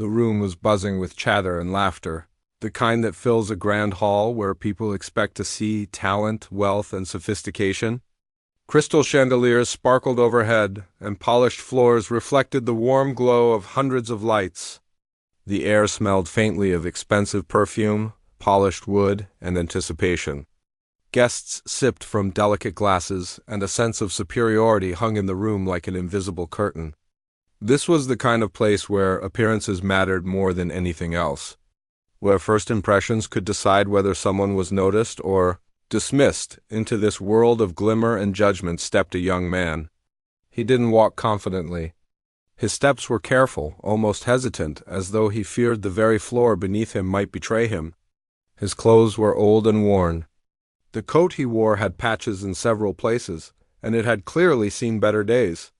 The room was buzzing with chatter and laughter, the kind that fills a grand hall where people expect to see talent, wealth, and sophistication. Crystal chandeliers sparkled overhead, and polished floors reflected the warm glow of hundreds of lights. The air smelled faintly of expensive perfume, polished wood, and anticipation. Guests sipped from delicate glasses, and a sense of superiority hung in the room like an invisible curtain. This was the kind of place where appearances mattered more than anything else, where first impressions could decide whether someone was noticed or dismissed. Into this world of glimmer and judgment stepped a young man. He didn't walk confidently. His steps were careful, almost hesitant, as though he feared the very floor beneath him might betray him. His clothes were old and worn. The coat he wore had patches in several places, and it had clearly seen better days.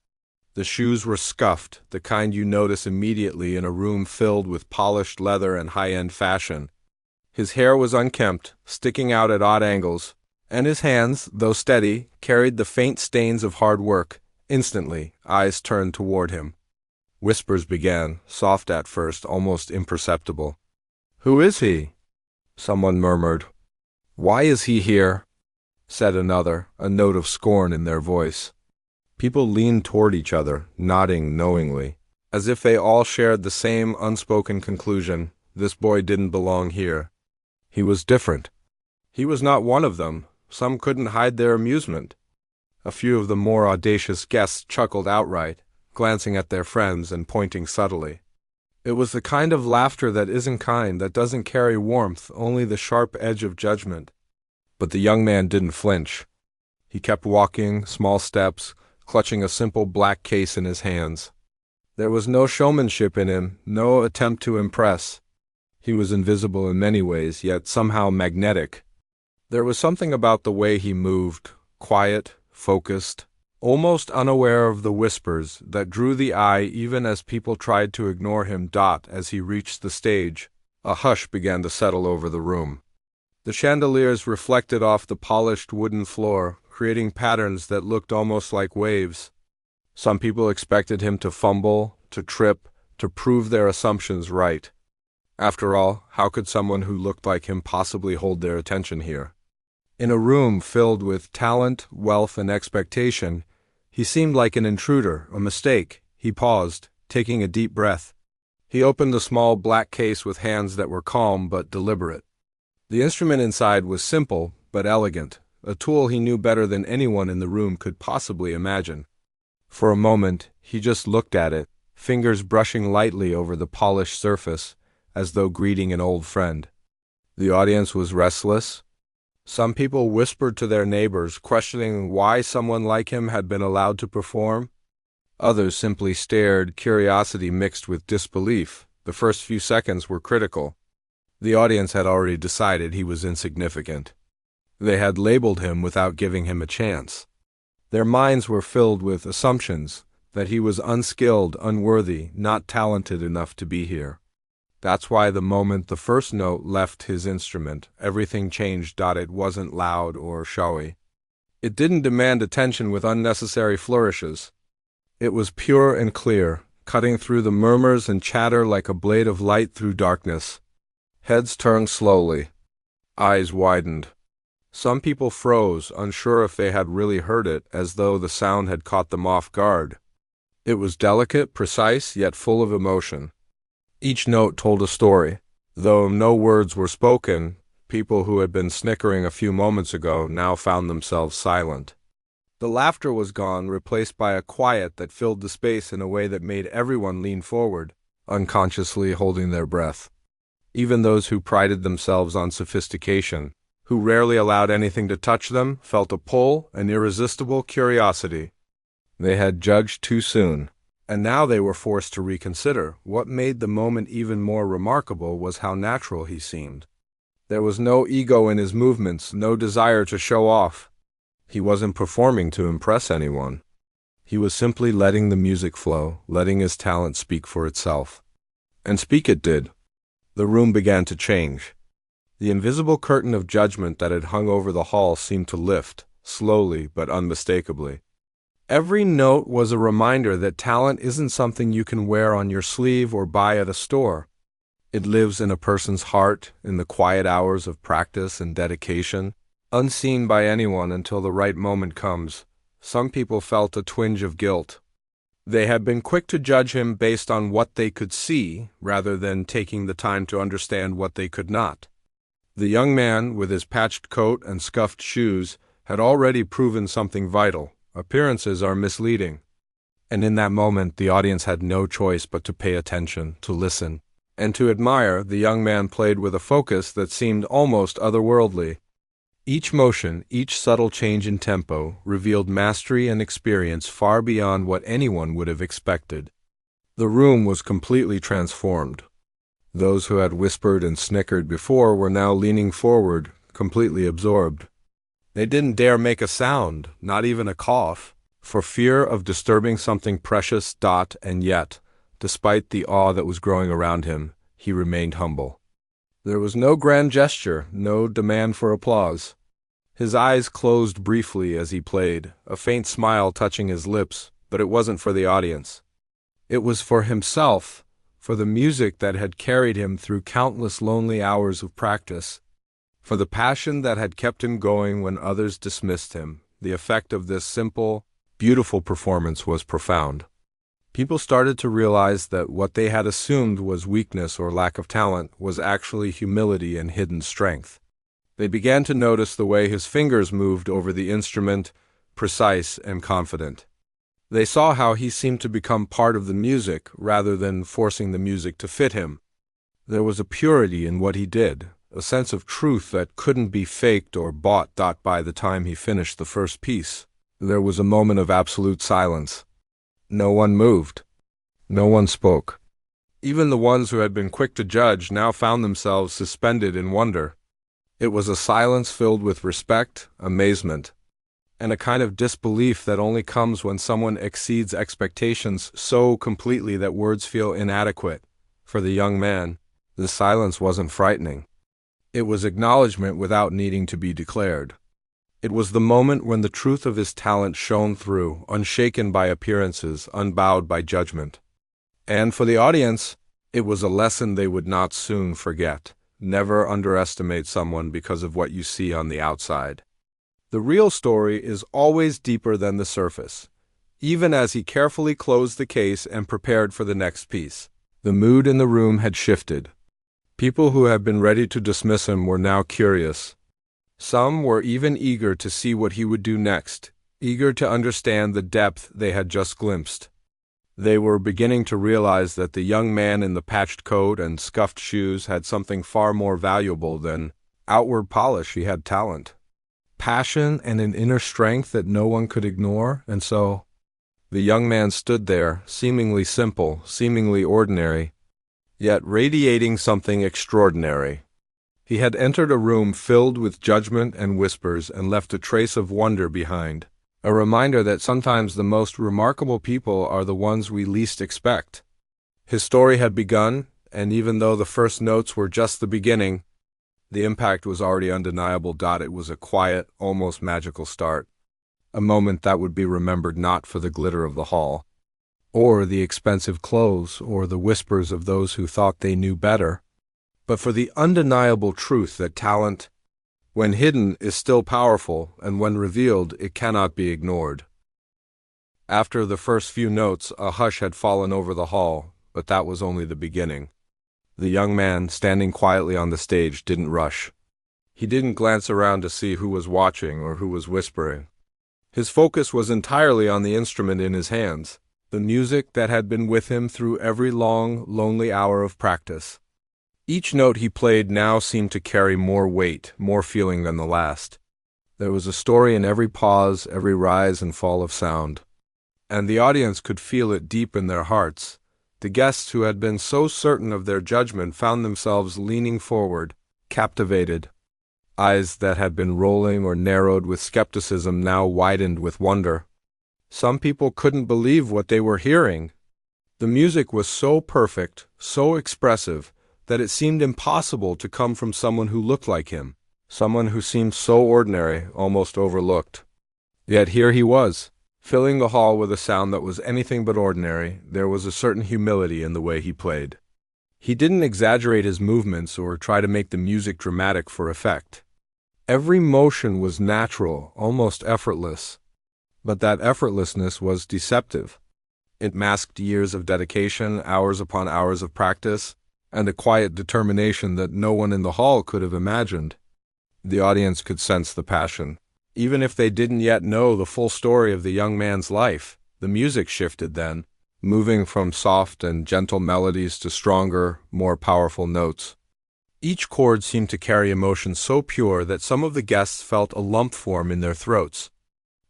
The shoes were scuffed, the kind you notice immediately in a room filled with polished leather and high-end fashion. His hair was unkempt, sticking out at odd angles, and his hands, though steady, carried the faint stains of hard work. Instantly, eyes turned toward him. Whispers began, soft at first, almost imperceptible. "Who is he?" someone murmured. "Why is he here?" said another, a note of scorn in their voice. People leaned toward each other, nodding knowingly, as if they all shared the same unspoken conclusion: this boy didn't belong here. He was different. He was not one of them. Some couldn't hide their amusement. A few of the more audacious guests chuckled outright, glancing at their friends and pointing subtly. It was the kind of laughter that isn't kind, that doesn't carry warmth, only the sharp edge of judgment. But the young man didn't flinch. He kept walking, small steps, clutching a simple black case in his hands. There was no showmanship in him, no attempt to impress. He was invisible in many ways, yet somehow magnetic. There was something about the way he moved, quiet, focused, almost unaware of the whispers, that drew the eye even as people tried to ignore him. As he reached the stage, a hush began to settle over the room. The chandeliers reflected off the polished wooden floor, creating patterns that looked almost like waves. Some people expected him to fumble, to trip, to prove their assumptions right. After all, how could someone who looked like him possibly hold their attention here? In a room filled with talent, wealth, and expectation, he seemed like an intruder, a mistake. He paused, taking a deep breath. He opened the small black case with hands that were calm but deliberate. The instrument inside was simple but elegant, a tool he knew better than anyone in the room could possibly imagine. For a moment, he just looked at it, fingers brushing lightly over the polished surface, as though greeting an old friend. The audience was restless. Some people whispered to their neighbors, questioning why someone like him had been allowed to perform. Others simply stared, curiosity mixed with disbelief. The first few seconds were critical. The audience had already decided he was insignificant. They had labeled him without giving him a chance. Their minds were filled with assumptions that he was unskilled, unworthy, not talented enough to be here. That's why the moment the first note left his instrument, everything changed. It wasn't loud or showy. It didn't demand attention with unnecessary flourishes. It was pure and clear, cutting through the murmurs and chatter like a blade of light through darkness. Heads turned slowly. Eyes widened. Some people froze, unsure if they had really heard it, as though the sound had caught them off guard. It was delicate, precise, yet full of emotion. Each note told a story. Though no words were spoken, people who had been snickering a few moments ago now found themselves silent. The laughter was gone, replaced by a quiet that filled the space in a way that made everyone lean forward, unconsciously holding their breath. Even those who prided themselves on sophistication, who rarely allowed anything to touch them, felt a pull, an irresistible curiosity. They had judged too soon, and now they were forced to reconsider. What made the moment even more remarkable was how natural he seemed. There was no ego in his movements, no desire to show off. He wasn't performing to impress anyone. He was simply letting the music flow, letting his talent speak for itself. And speak it did. The room began to change. The invisible curtain of judgment that had hung over the hall seemed to lift, slowly but unmistakably. Every note was a reminder that talent isn't something you can wear on your sleeve or buy at a store. It lives in a person's heart, in the quiet hours of practice and dedication, unseen by anyone until the right moment comes. Some people felt a twinge of guilt. They had been quick to judge him based on what they could see, rather than taking the time to understand what they could not. The young man, with his patched coat and scuffed shoes, had already proven something vital. Appearances are misleading. And in that moment, the audience had no choice but to pay attention, to listen, and to admire. The young man played with a focus that seemed almost otherworldly. Each motion, each subtle change in tempo, revealed mastery and experience far beyond what anyone would have expected. The room was completely transformed. Those who had whispered and snickered before were now leaning forward, completely absorbed. They didn't dare make a sound, not even a cough, for fear of disturbing something precious. And yet, despite the awe that was growing around him, he remained humble. There was no grand gesture, no demand for applause. His eyes closed briefly as he played, a faint smile touching his lips, but it wasn't for the audience. It was for himself, for the music that had carried him through countless lonely hours of practice, for the passion that had kept him going when others dismissed him. The effect of this simple, beautiful performance was profound. People started to realize that what they had assumed was weakness or lack of talent was actually humility and hidden strength. They began to notice the way his fingers moved over the instrument, precise and confident. They saw how he seemed to become part of the music rather than forcing the music to fit him. There was a purity in what he did, a sense of truth that couldn't be faked or bought. By the time he finished the first piece, there was a moment of absolute silence. No one moved. No one spoke. Even the ones who had been quick to judge now found themselves suspended in wonder. It was a silence filled with respect, amazement, and a kind of disbelief that only comes when someone exceeds expectations so completely that words feel inadequate. For the young man, the silence wasn't frightening. It was acknowledgement without needing to be declared. It was the moment when the truth of his talent shone through, unshaken by appearances, unbowed by judgment. And for the audience, it was a lesson they would not soon forget. Never underestimate someone because of what you see on the outside. The real story is always deeper than the surface. Even as he carefully closed the case and prepared for the next piece, the mood in the room had shifted. People who had been ready to dismiss him were now curious. Some were even eager to see what he would do next, eager to understand the depth they had just glimpsed. They were beginning to realize that the young man in the patched coat and scuffed shoes had something far more valuable than outward polish. He had talent, passion, and an inner strength that no one could ignore. And so, the young man stood there, seemingly simple, seemingly ordinary, yet radiating something extraordinary. He had entered a room filled with judgment and whispers and left a trace of wonder behind, a reminder that sometimes the most remarkable people are the ones we least expect. His story had begun, and even though the first notes were just the beginning, the impact was already undeniable. It was a quiet, almost magical start, a moment that would be remembered not for the glitter of the hall, or the expensive clothes, or the whispers of those who thought they knew better, but for the undeniable truth that talent, when hidden, is still powerful, and when revealed, it cannot be ignored. After the first few notes, a hush had fallen over the hall, but that was only the beginning. The young man, standing quietly on the stage, didn't rush. He didn't glance around to see who was watching or who was whispering. His focus was entirely on the instrument in his hands, the music that had been with him through every long, lonely hour of practice. Each note he played now seemed to carry more weight, more feeling than the last. There was a story in every pause, every rise and fall of sound, and the audience could feel it deep in their hearts. The guests who had been so certain of their judgment found themselves leaning forward, captivated. Eyes that had been rolling or narrowed with skepticism now widened with wonder. Some people couldn't believe what they were hearing. The music was so perfect, so expressive, that it seemed impossible to come from someone who looked like him, someone who seemed so ordinary, almost overlooked. Yet here he was, Filling the hall with a sound that was anything but ordinary, there was a certain humility in the way he played. He didn't exaggerate his movements or try to make the music dramatic for effect. Every motion was natural, almost effortless. But that effortlessness was deceptive. It masked years of dedication, hours upon hours of practice, and a quiet determination that no one in the hall could have imagined. The audience could sense the passion. Even if they didn't yet know the full story of the young man's life, the music shifted then, moving from soft and gentle melodies to stronger, more powerful notes. Each chord seemed to carry emotion so pure that some of the guests felt a lump form in their throats.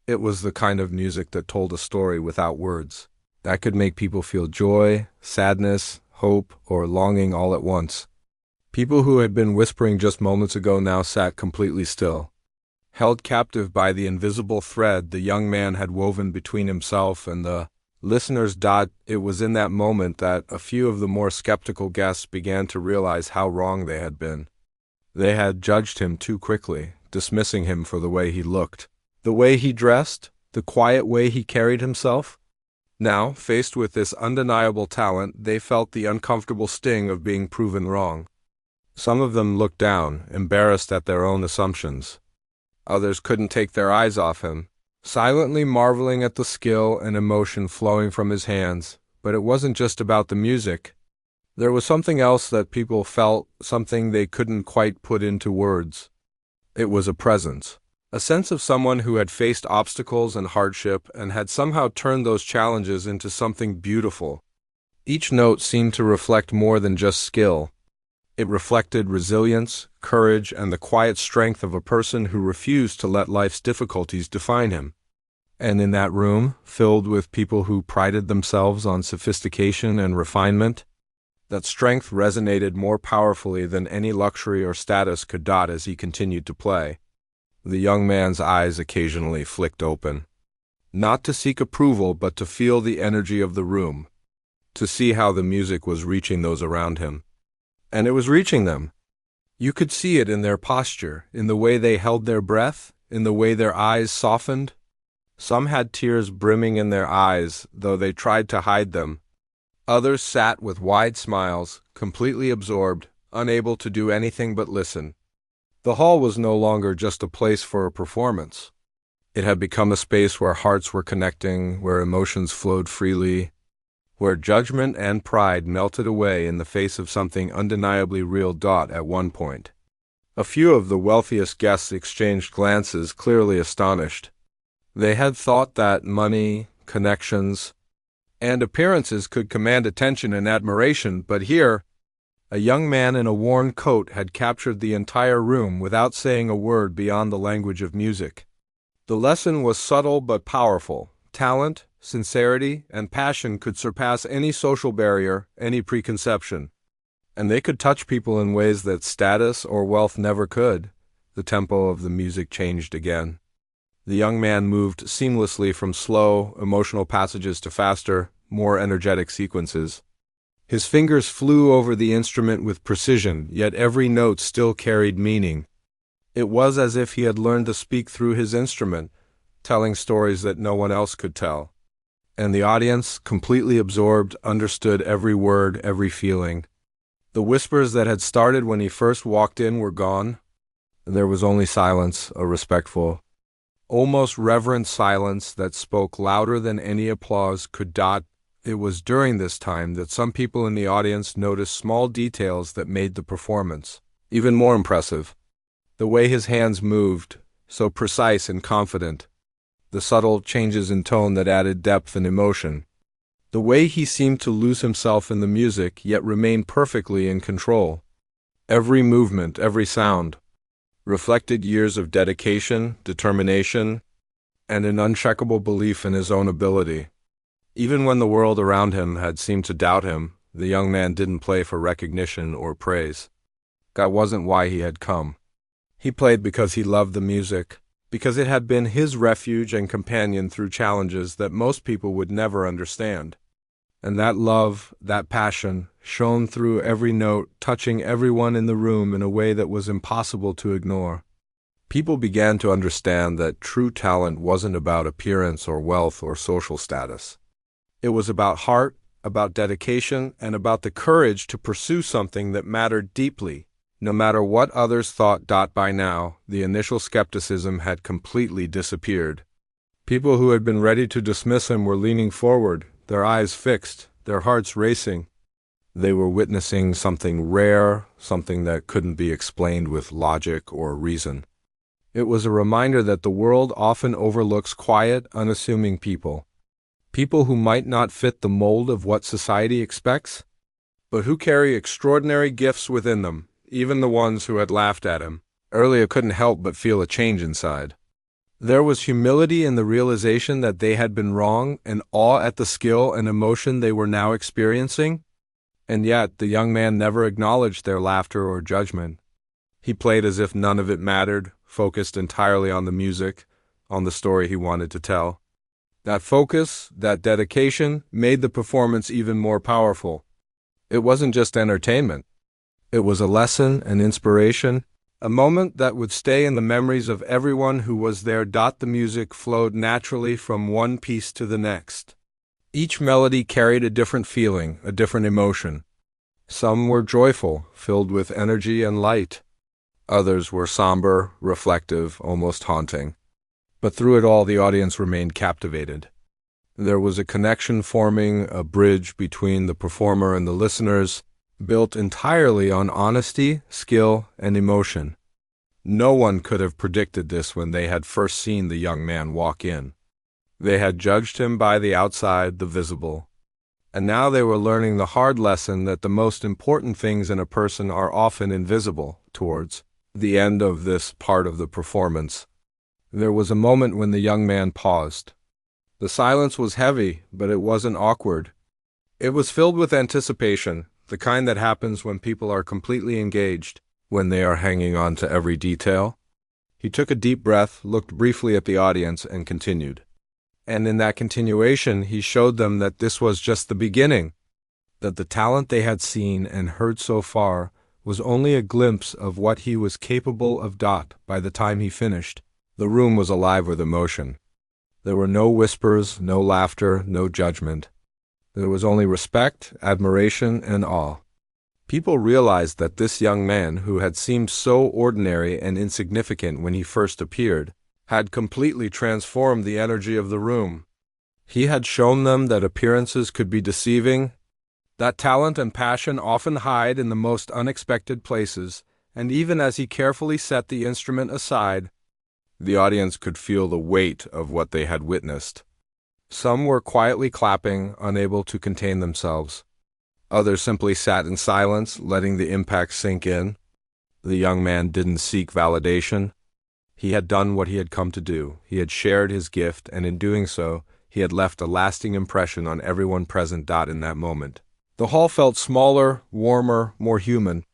It was the kind of music that told a story without words, that could make people feel joy, sadness, hope, or longing all at once. People who had been whispering just moments ago now sat completely still. Held captive by the invisible thread the young man had woven between himself and the listeners. It was in that moment that a few of the more skeptical guests began to realize how wrong they had been. They had judged him too quickly, dismissing him for the way he looked, the way he dressed, the quiet way he carried himself. Now, faced with this undeniable talent, they felt the uncomfortable sting of being proven wrong. Some of them looked down, embarrassed at their own assumptions. Others couldn't take their eyes off him, silently marveling at the skill and emotion flowing from his hands. But it wasn't just about the music. There was something else that people felt, something they couldn't quite put into words. It was a presence, a sense of someone who had faced obstacles and hardship and had somehow turned those challenges into something beautiful. Each note seemed to reflect more than just skill. It reflected resilience, courage, and the quiet strength of a person who refused to let life's difficulties define him. And in that room, filled with people who prided themselves on sophistication and refinement, that strength resonated more powerfully than any luxury or status could. As he continued to play, the young man's eyes occasionally flicked open, not to seek approval but to feel the energy of the room, to see how the music was reaching those around him. And it was reaching them. You could see it in their posture, in the way they held their breath, in the way their eyes softened. Some had tears brimming in their eyes, though they tried to hide them. Others sat with wide smiles, completely absorbed, unable to do anything but listen. The hall was no longer just a place for a performance. It had become a space where hearts were connecting, where emotions flowed freely, where judgment and pride melted away in the face of something undeniably real. At one point, a few of the wealthiest guests exchanged glances, clearly astonished. They had thought that money, connections, and appearances could command attention and admiration, but here, a young man in a worn coat had captured the entire room without saying a word beyond the language of music. The lesson was subtle but powerful. Talent, sincerity, and passion could surpass any social barrier, any preconception. And they could touch people in ways that status or wealth never could. The tempo of the music changed again. The young man moved seamlessly from slow, emotional passages to faster, more energetic sequences. His fingers flew over the instrument with precision, yet every note still carried meaning. It was as if he had learned to speak through his instrument, telling stories that no one else could tell. And the audience, completely absorbed, understood every word, every feeling. The whispers that had started when he first walked in were gone. There was only silence, a respectful, almost reverent silence that spoke louder than any applause could. It was during this time that some people in the audience noticed small details that made the performance even more impressive. The way his hands moved, so precise and confident. The subtle changes in tone that added depth and emotion. The way he seemed to lose himself in the music, yet remain perfectly in control. Every movement, every sound, reflected years of dedication, determination, and an unshakable belief in his own ability. Even when the world around him had seemed to doubt him, the young man didn't play for recognition or praise. That wasn't why he had come. He played because he loved the music, because it had been his refuge and companion through challenges that most people would never understand. And that love, that passion, shone through every note, touching everyone in the room in a way that was impossible to ignore. People began to understand that true talent wasn't about appearance or wealth or social status. It was about heart, about dedication, and about the courage to pursue something that mattered deeply, no matter what others thought. By now, the initial skepticism had completely disappeared. People who had been ready to dismiss him were leaning forward, their eyes fixed, their hearts racing. They were witnessing something rare, something that couldn't be explained with logic or reason. It was a reminder that the world often overlooks quiet, unassuming people. People who might not fit the mold of what society expects, but who carry extraordinary gifts within them. Even the ones who had laughed at him earlier couldn't help but feel a change inside. There was humility in the realization that they had been wrong, and awe at the skill and emotion they were now experiencing. And yet, the young man never acknowledged their laughter or judgment. He played as if none of it mattered, focused entirely on the music, on the story he wanted to tell. That focus, that dedication, made the performance even more powerful. It wasn't just entertainment. It was a lesson, an inspiration, a moment that would stay in the memories of everyone who was there. The music flowed naturally from one piece to the next. Each melody carried a different feeling, a different emotion. Some were joyful, filled with energy and light. Others were somber, reflective, almost haunting. But through it all, the audience remained captivated. There was a connection forming, a bridge between the performer and the listeners, built entirely on honesty, skill, and emotion. No one could have predicted this when they had first seen the young man walk in. They had judged him by the outside, the visible. And now they were learning the hard lesson that the most important things in a person are often invisible. Towards the end of this part of the performance, there was a moment when the young man paused. The silence was heavy, but it wasn't awkward. It was filled with anticipation, the kind that happens when people are completely engaged, when they are hanging on to every detail. He took a deep breath, looked briefly at the audience, and continued. And in that continuation, he showed them that this was just the beginning, that the talent they had seen and heard so far was only a glimpse of what he was capable of. By the time he finished, the room was alive with emotion. There were no whispers, no laughter, no judgment. There was only respect, admiration, and awe. People realized that this young man, who had seemed so ordinary and insignificant when he first appeared, had completely transformed the energy of the room. He had shown them that appearances could be deceiving, that talent and passion often hide in the most unexpected places, and even as he carefully set the instrument aside, the audience could feel the weight of what they had witnessed. Some were quietly clapping, unable to contain themselves. Others simply sat in silence, letting the impact sink in. The young man didn't seek validation. He had done what he had come to do. He had shared his gift, and in doing so, he had left a lasting impression on everyone present. In that moment, the hall felt smaller, warmer, more human.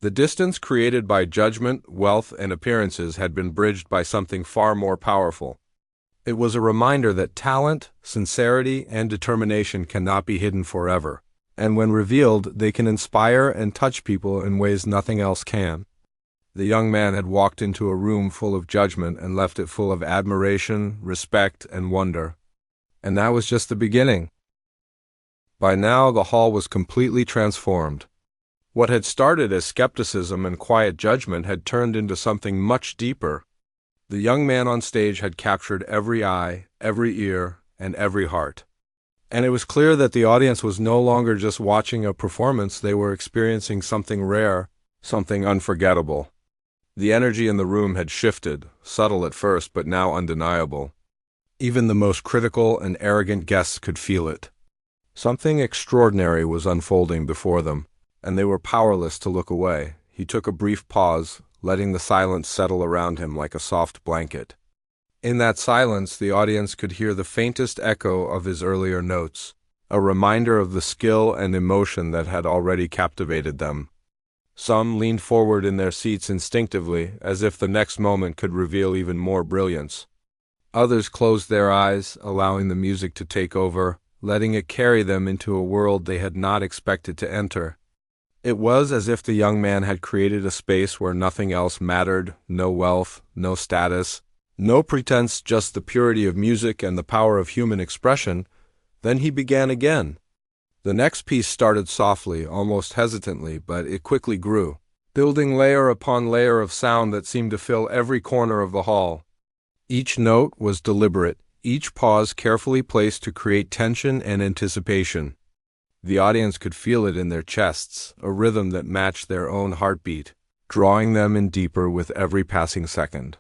The distance created by judgment, wealth, and appearances had been bridged by something far more powerful. It was a reminder that talent, sincerity, and determination cannot be hidden forever, and when revealed, they can inspire and touch people in ways nothing else can. The young man had walked into a room full of judgment and left it full of admiration, respect, and wonder. And that was just the beginning. By now, the hall was completely transformed. What had started as skepticism and quiet judgment had turned into something much deeper. The young man on stage had captured every eye, every ear, and every heart. And it was clear that the audience was no longer just watching a performance, they were experiencing something rare, something unforgettable. The energy in the room had shifted, subtle at first, but now undeniable. Even the most critical and arrogant guests could feel it. Something extraordinary was unfolding before them, and they were powerless to look away. He took a brief pause, letting the silence settle around him like a soft blanket. In that silence, the audience could hear the faintest echo of his earlier notes, a reminder of the skill and emotion that had already captivated them. Some leaned forward in their seats instinctively, as if the next moment could reveal even more brilliance. Others closed their eyes, allowing the music to take over, letting it carry them into a world they had not expected to enter. It was as if the young man had created a space where nothing else mattered, no wealth, no status, no pretense, just the purity of music and the power of human expression. Then he began again. The next piece started softly, almost hesitantly, but it quickly grew, building layer upon layer of sound that seemed to fill every corner of the hall. Each note was deliberate, each pause carefully placed to create tension and anticipation. The audience could feel it in their chests, a rhythm that matched their own heartbeat, drawing them in deeper with every passing second.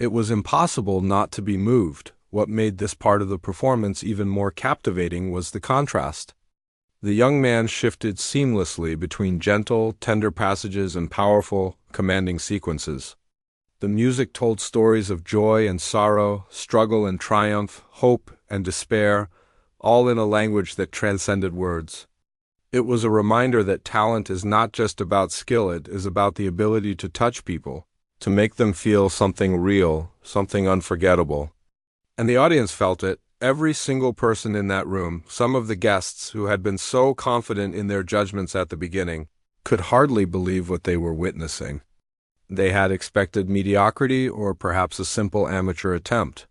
It was impossible not to be moved. What made this part of the performance even more captivating was the contrast. The young man shifted seamlessly between gentle, tender passages and powerful, commanding sequences. The music told stories of joy and sorrow, struggle and triumph, hope and despair, all in a language that transcended words. It was a reminder that talent is not just about skill, it is about the ability to touch people, to make them feel something real, something unforgettable. And the audience felt it. Every single person in that room, some of the guests who had been so confident in their judgments at the beginning, could hardly believe what they were witnessing. They had expected mediocrity or perhaps a simple amateur attempt.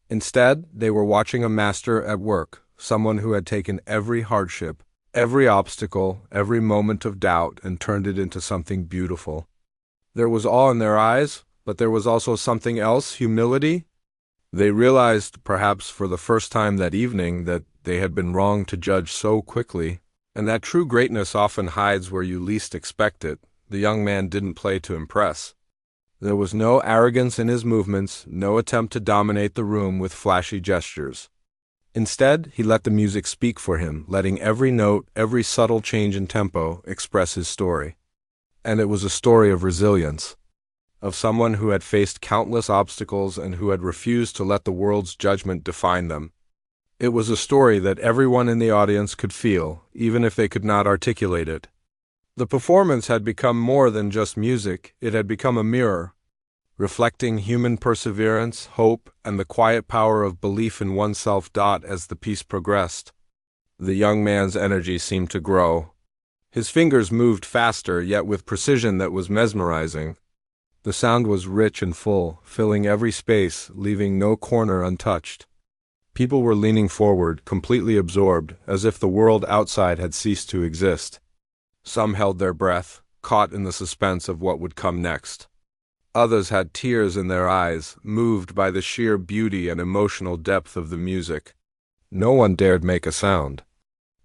Instead, they were watching a master at work, someone who had taken every hardship, every obstacle, every moment of doubt, and turned it into something beautiful. There was awe in their eyes, but there was also something else, humility. They realized, perhaps for the first time that evening, that they had been wrong to judge so quickly, and that true greatness often hides where you least expect it. The young man didn't play to impress. There was no arrogance in his movements, no attempt to dominate the room with flashy gestures. Instead, he let the music speak for him, letting every note, every subtle change in tempo, express his story. And it was a story of resilience, of someone who had faced countless obstacles and who had refused to let the world's judgment define them. It was a story that everyone in the audience could feel, even if they could not articulate it. The performance had become more than just music, it had become a mirror, reflecting human perseverance, hope, and the quiet power of belief in oneself. As the piece progressed, the young man's energy seemed to grow. His fingers moved faster, yet with precision that was mesmerizing. The sound was rich and full, filling every space, leaving no corner untouched. People were leaning forward, completely absorbed, as if the world outside had ceased to exist. Some held their breath, caught in the suspense of what would come next. Others had tears in their eyes, moved by the sheer beauty and emotional depth of the music. No one dared make a sound.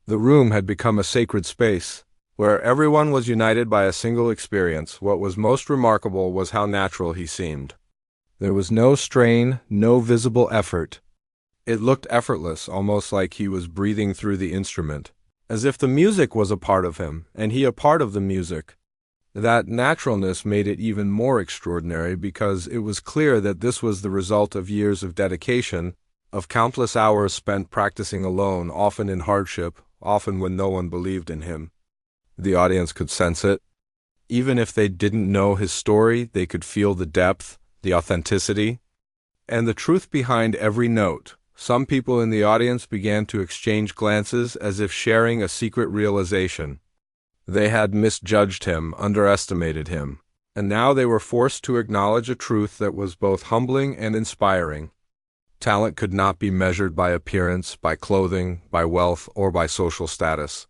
The room had become a sacred space, where everyone was united by a single experience. What was most remarkable was how natural he seemed. There was no strain, no visible effort. It looked effortless, almost like he was breathing through the instrument, as if the music was a part of him, and he a part of the music. That naturalness made it even more extraordinary because it was clear that this was the result of years of dedication, of countless hours spent practicing alone, often in hardship, often when no one believed in him. The audience could sense it. Even if they didn't know his story, they could feel the depth, the authenticity, and the truth behind every note. Some people in the audience began to exchange glances as if sharing a secret realization. They had misjudged him, underestimated him, and now they were forced to acknowledge a truth that was both humbling and inspiring. Talent could not be measured by appearance, by clothing, by wealth, or by social status.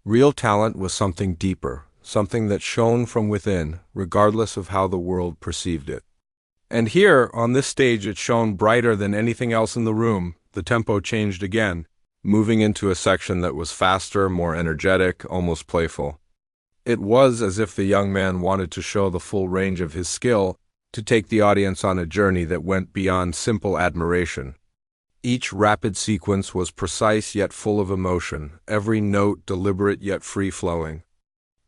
Real talent was something deeper, something that shone from within, regardless of how the world perceived it. And here, on this stage, it shone brighter than anything else in the room. The tempo changed again, moving into a section that was faster, more energetic, almost playful. It was as if the young man wanted to show the full range of his skill, to take the audience on a journey that went beyond simple admiration. Each rapid sequence was precise yet full of emotion, every note deliberate yet free-flowing.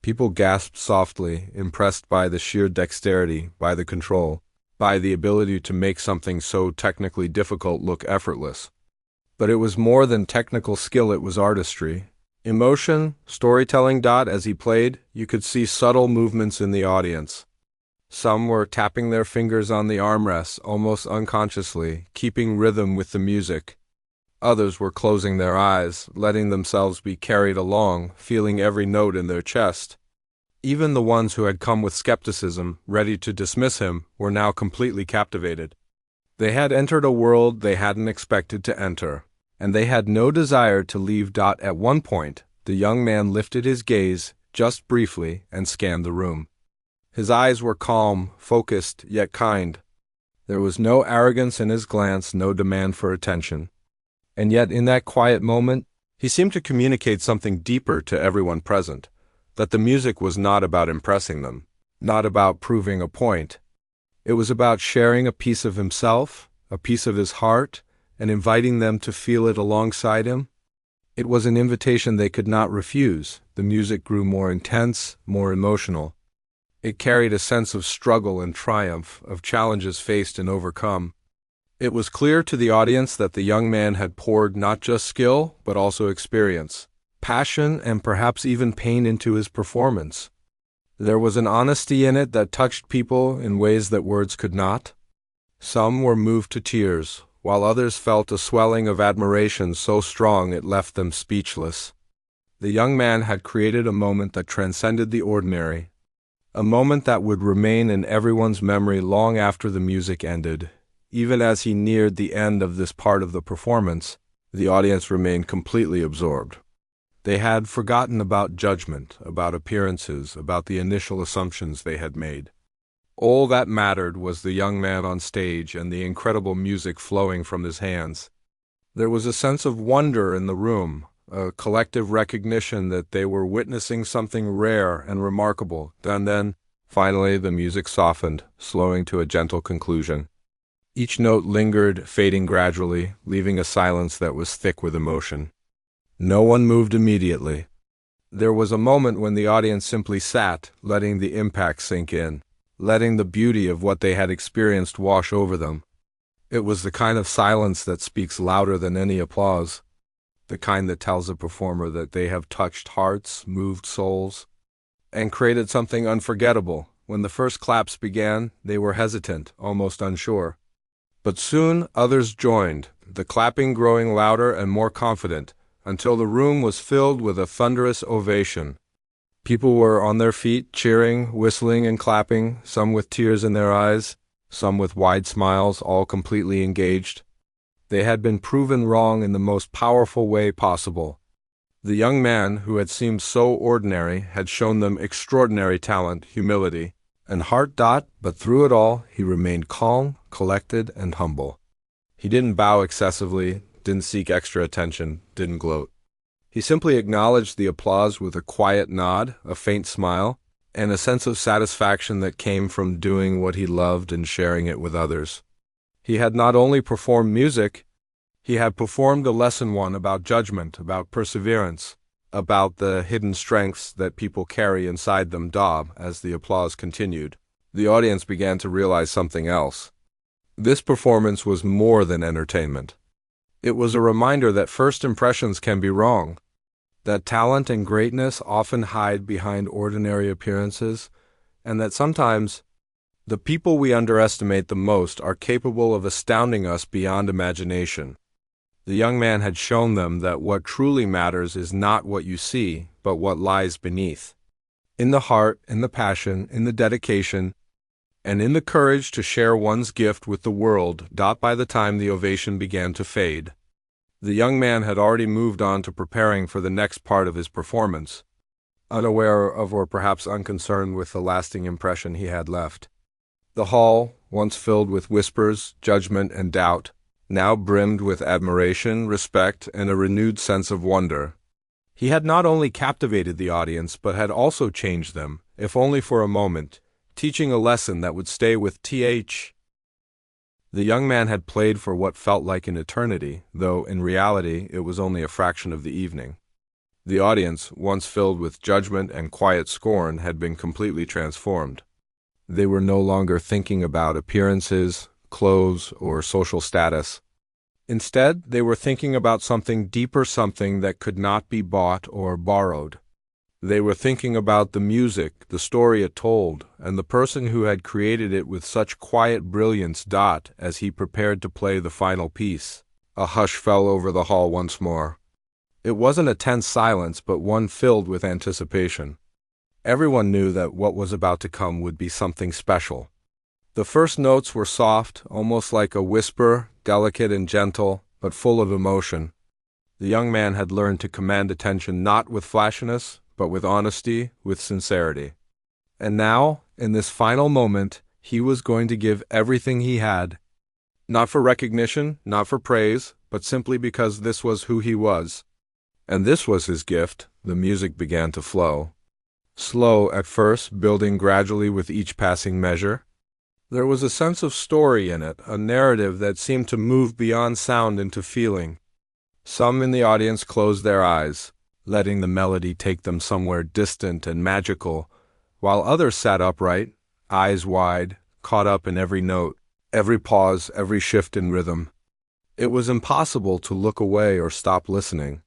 People gasped softly, impressed by the sheer dexterity, by the control, by the ability to make something so technically difficult look effortless. But it was more than technical skill, it was artistry. Emotion, storytelling. As he played, you could see subtle movements in the audience. Some were tapping their fingers on the armrests, almost unconsciously, keeping rhythm with the music. Others were closing their eyes, letting themselves be carried along, feeling every note in their chest. Even the ones who had come with skepticism, ready to dismiss him, were now completely captivated. They had entered a world they hadn't expected to enter, and they had no desire to leave. At one point, the young man lifted his gaze, just briefly, and scanned the room. His eyes were calm, focused, yet kind. There was no arrogance in his glance, no demand for attention. And yet, in that quiet moment, he seemed to communicate something deeper to everyone present, that the music was not about impressing them, not about proving a point. It was about sharing a piece of himself, a piece of his heart, and inviting them to feel it alongside him. It was an invitation they could not refuse. The music grew more intense, more emotional. It carried a sense of struggle and triumph, of challenges faced and overcome. It was clear to the audience that the young man had poured not just skill, but also experience, passion, and perhaps even pain into his performance. There was an honesty in it that touched people in ways that words could not. Some were moved to tears, while others felt a swelling of admiration so strong it left them speechless. The young man had created a moment that transcended the ordinary, a moment that would remain in everyone's memory long after the music ended. Even as he neared the end of this part of the performance, the audience remained completely absorbed. They had forgotten about judgment, about appearances, about the initial assumptions they had made. All that mattered was the young man on stage and the incredible music flowing from his hands. There was a sense of wonder in the room, a collective recognition that they were witnessing something rare and remarkable. And then, finally, the music softened, slowing to a gentle conclusion. Each note lingered, fading gradually, leaving a silence that was thick with emotion. No one moved immediately. There was a moment when the audience simply sat, letting the impact sink in, letting the beauty of what they had experienced wash over them. It was the kind of silence that speaks louder than any applause, the kind that tells a performer that they have touched hearts, moved souls, and created something unforgettable. When the first claps began, they were hesitant, almost unsure. But soon others joined, the clapping growing louder and more confident, until the room was filled with a thunderous ovation. People were on their feet, cheering, whistling, and clapping, some with tears in their eyes, some with wide smiles, all completely engaged. They had been proven wrong in the most powerful way possible. The young man, who had seemed so ordinary, had shown them extraordinary talent, humility, and heart. But through it all, he remained calm, collected, and humble. He didn't bow excessively, didn't seek extra attention, didn't gloat. He simply acknowledged the applause with a quiet nod, a faint smile, and a sense of satisfaction that came from doing what he loved and sharing it with others. He had not only performed music, he had performed a lesson one about judgment, about perseverance, about the hidden strengths that people carry inside them. As the applause continued, the audience began to realize something else. This performance was more than entertainment. It was a reminder that first impressions can be wrong, that talent and greatness often hide behind ordinary appearances, and that sometimes the people we underestimate the most are capable of astounding us beyond imagination. The young man had shown them that what truly matters is not what you see, but what lies beneath. In the heart, in the passion, in the dedication, and in the courage to share one's gift with the world. By the time the ovation began to fade, the young man had already moved on to preparing for the next part of his performance, unaware of or perhaps unconcerned with the lasting impression he had left. The hall, once filled with whispers, judgment, and doubt, now brimmed with admiration, respect, and a renewed sense of wonder. He had not only captivated the audience, but had also changed them, if only for a moment, teaching a lesson that would stay with The young man had played for what felt like an eternity, though in reality it was only a fraction of the evening. The audience, once filled with judgment and quiet scorn, had been completely transformed. They were no longer thinking about appearances, clothes, or social status. Instead, they were thinking about something deeper, something that could not be bought or borrowed. They were thinking about the music, the story it told, and the person who had created it with such quiet brilliance. As he prepared to play the final piece, a hush fell over the hall once more. It wasn't a tense silence, but one filled with anticipation. Everyone knew that what was about to come would be something special. The first notes were soft, almost like a whisper, delicate and gentle, but full of emotion. The young man had learned to command attention not with flashiness, but with honesty, with sincerity. And now, in this final moment, he was going to give everything he had. Not for recognition, not for praise, but simply because this was who he was. And this was his gift. The music began to flow. Slow at first, building gradually with each passing measure. There was a sense of story in it, a narrative that seemed to move beyond sound into feeling. Some in the audience closed their eyes, letting the melody take them somewhere distant and magical, while others sat upright, eyes wide, caught up in every note, every pause, every shift in rhythm. It was impossible to look away or stop listening.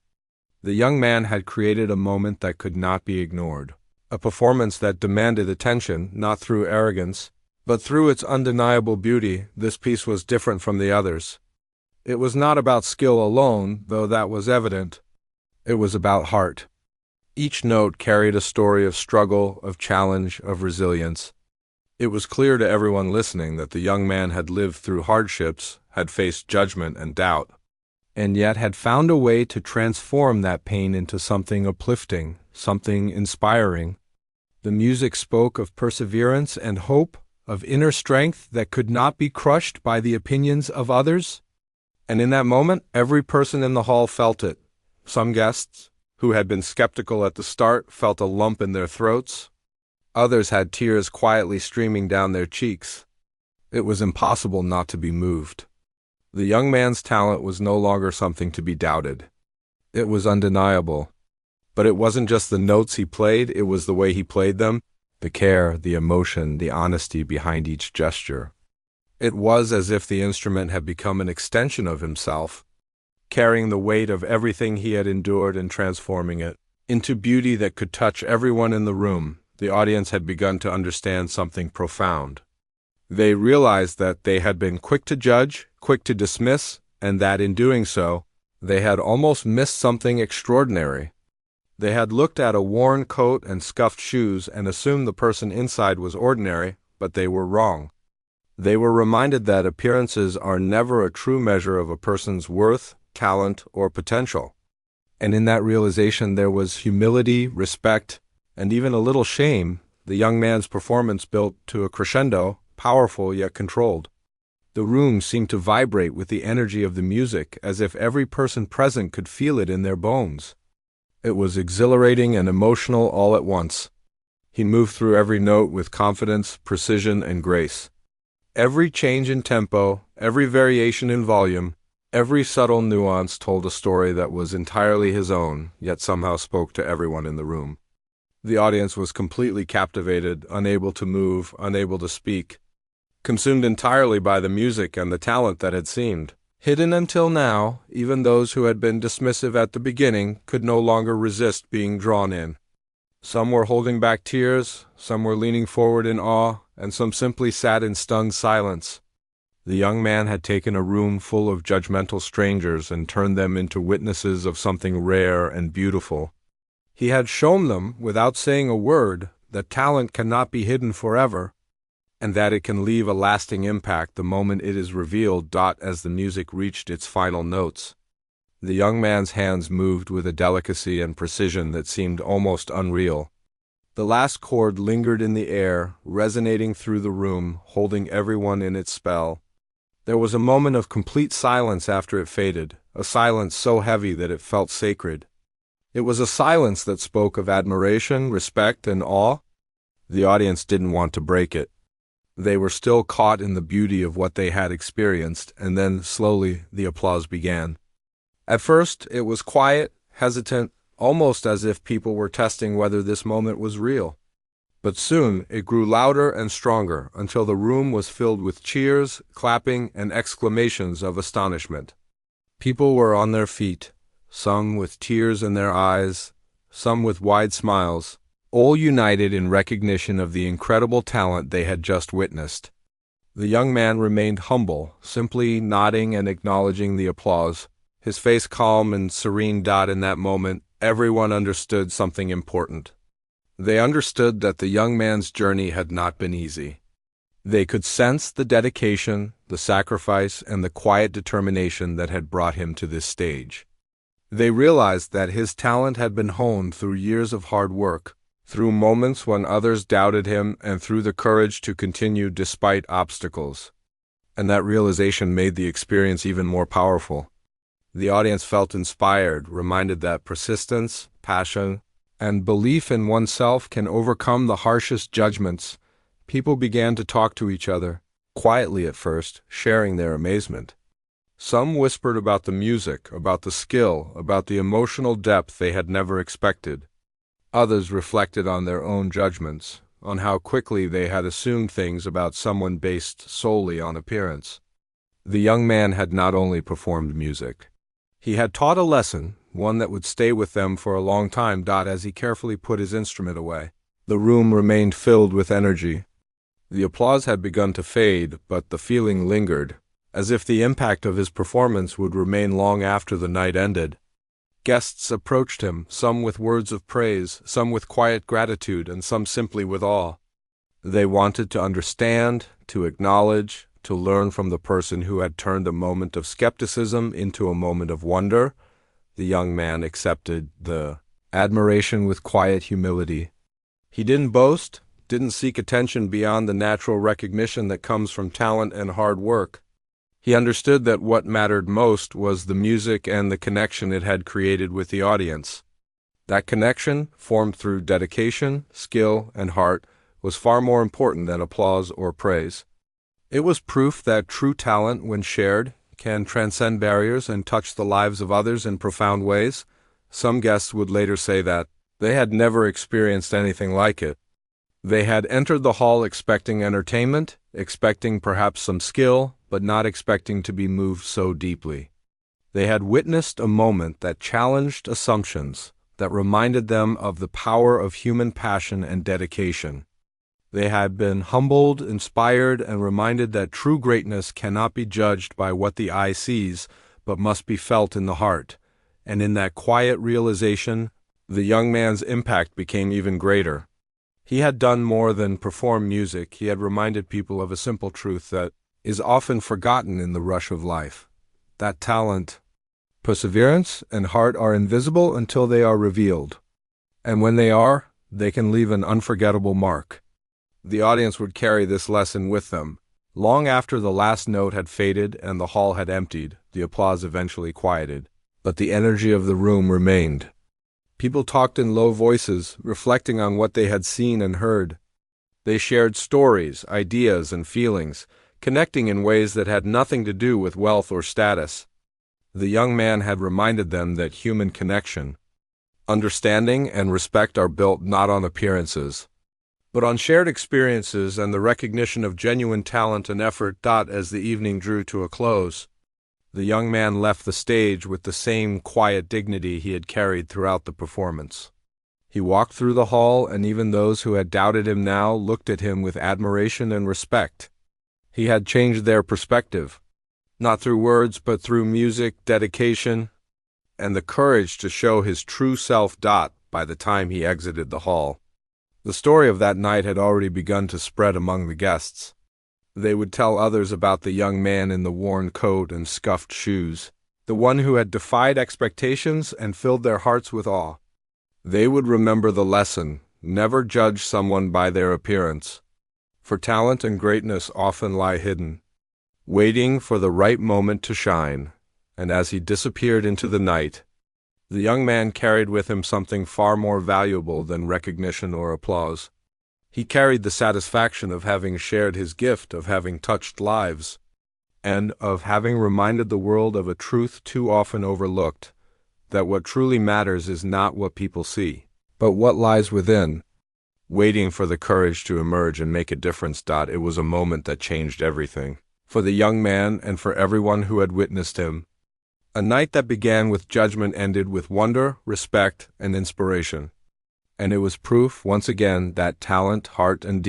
The young man had created a moment that could not be ignored, a performance that demanded attention, not through arrogance, but through its undeniable beauty. This piece was different from the others. It was not about skill alone, though that was evident. It was about heart. Each note carried a story of struggle, of challenge, of resilience. It was clear to everyone listening that the young man had lived through hardships, had faced judgment and doubt, and yet had found a way to transform that pain into something uplifting, something inspiring. The music spoke of perseverance and hope, of inner strength that could not be crushed by the opinions of others. And in that moment, every person in the hall felt it. Some guests, who had been skeptical at the start, felt a lump in their throats. Others had tears quietly streaming down their cheeks. It was impossible not to be moved. The young man's talent was no longer something to be doubted. It was undeniable. But it wasn't just the notes he played, it was the way he played them, the care, the emotion, the honesty behind each gesture. It was as if the instrument had become an extension of himself, carrying the weight of everything he had endured and transforming it into beauty that could touch everyone in the room. The audience had begun to understand something profound. They realized that they had been quick to judge, quick to dismiss, and that in doing so, they had almost missed something extraordinary. They had looked at a worn coat and scuffed shoes and assumed the person inside was ordinary, but they were wrong. They were reminded that appearances are never a true measure of a person's worth, talent, or potential. And in that realization there was humility, respect, and even a little shame. The young man's performance built to a crescendo, powerful yet controlled. The room seemed to vibrate with the energy of the music, as if every person present could feel it in their bones. It was exhilarating and emotional all at once. He moved through every note with confidence, precision, and grace. Every change in tempo, every variation in volume, every subtle nuance told a story that was entirely his own, yet somehow spoke to everyone in the room. The audience was completely captivated, unable to move, unable to speak, consumed entirely by the music and the talent that had seemed hidden until now. Even those who had been dismissive at the beginning could no longer resist being drawn in. Some were holding back tears, some were leaning forward in awe, and some simply sat in stunned silence. The young man had taken a room full of judgmental strangers and turned them into witnesses of something rare and beautiful. He had shown them, without saying a word, that talent cannot be hidden forever, and that it can leave a lasting impact the moment it is revealed. As the music reached its final notes, the young man's hands moved with a delicacy and precision that seemed almost unreal. The last chord lingered in the air, resonating through the room, holding everyone in its spell. There was a moment of complete silence after it faded, a silence so heavy that it felt sacred. It was a silence that spoke of admiration, respect, and awe. The audience didn't want to break it. They were still caught in the beauty of what they had experienced, and then, slowly, the applause began. At first, it was quiet, hesitant, almost as if people were testing whether this moment was real. But soon, it grew louder and stronger, until the room was filled with cheers, clapping, and exclamations of astonishment. People were on their feet, some with tears in their eyes, some with wide smiles, all united in recognition of the incredible talent they had just witnessed. The young man remained humble, simply nodding and acknowledging the applause, his face calm and serene. In that moment, everyone understood something important. They understood that the young man's journey had not been easy. They could sense the dedication, the sacrifice, and the quiet determination that had brought him to this stage. They realized that his talent had been honed through years of hard work, through moments when others doubted him, and through the courage to continue despite obstacles. And that realization made the experience even more powerful. The audience felt inspired, reminded that persistence, passion, and belief in oneself can overcome the harshest judgments. People began to talk to each other, quietly at first, sharing their amazement. Some whispered about the music, about the skill, about the emotional depth they had never expected. Others reflected on their own judgments, on how quickly they had assumed things about someone based solely on appearance. The young man had not only performed music. He had taught a lesson, one that would stay with them for a long time. As he carefully put his instrument away, the room remained filled with energy. The applause had begun to fade, but the feeling lingered, as if the impact of his performance would remain long after the night ended. Guests approached him, some with words of praise, some with quiet gratitude, and some simply with awe. They wanted to understand, to acknowledge, to learn from the person who had turned a moment of skepticism into a moment of wonder. The young man accepted the admiration with quiet humility. He didn't boast, didn't seek attention beyond the natural recognition that comes from talent and hard work. He understood that what mattered most was the music and the connection it had created with the audience. That connection, formed through dedication, skill, and heart, was far more important than applause or praise. It was proof that true talent, when shared, can transcend barriers and touch the lives of others in profound ways. Some guests would later say that they had never experienced anything like it. They had entered the hall expecting entertainment, expecting perhaps some skill, but not expecting to be moved so deeply. They had witnessed a moment that challenged assumptions, that reminded them of the power of human passion and dedication. They had been humbled, inspired, and reminded that true greatness cannot be judged by what the eye sees, but must be felt in the heart. And in that quiet realization, the young man's impact became even greater. He had done more than perform music. He had reminded people of a simple truth that is often forgotten in the rush of life. That talent, perseverance, and heart are invisible until they are revealed. And when they are, they can leave an unforgettable mark. The audience would carry this lesson with them. Long after the last note had faded and the hall had emptied, the applause eventually quieted, but the energy of the room remained. People talked in low voices, reflecting on what they had seen and heard. They shared stories, ideas, and feelings, connecting in ways that had nothing to do with wealth or status. The young man had reminded them that human connection, understanding, and respect are built not on appearances, but on shared experiences and the recognition of genuine talent and effort. As the evening drew to a close, the young man left the stage with the same quiet dignity he had carried throughout the performance. He walked through the hall, and even those who had doubted him now looked at him with admiration and respect. He had changed their perspective, not through words, but through music, dedication, and the courage to show his true self. By the time he exited the hall, the story of that night had already begun to spread among the guests. They would tell others about the young man in the worn coat and scuffed shoes, the one who had defied expectations and filled their hearts with awe. They would remember the lesson: never judge someone by their appearance, for talent and greatness often lie hidden, waiting for the right moment to shine. And as he disappeared into the night, the young man carried with him something far more valuable than recognition or applause. He carried the satisfaction of having shared his gift, of having touched lives, and of having reminded the world of a truth too often overlooked, that what truly matters is not what people see, but what lies within, waiting for the courage to emerge and make a difference. It was a moment that changed everything, for the young man and for everyone who had witnessed him. A night that began with judgment ended with wonder, respect, and inspiration. And it was proof, once again, that talent, heart, and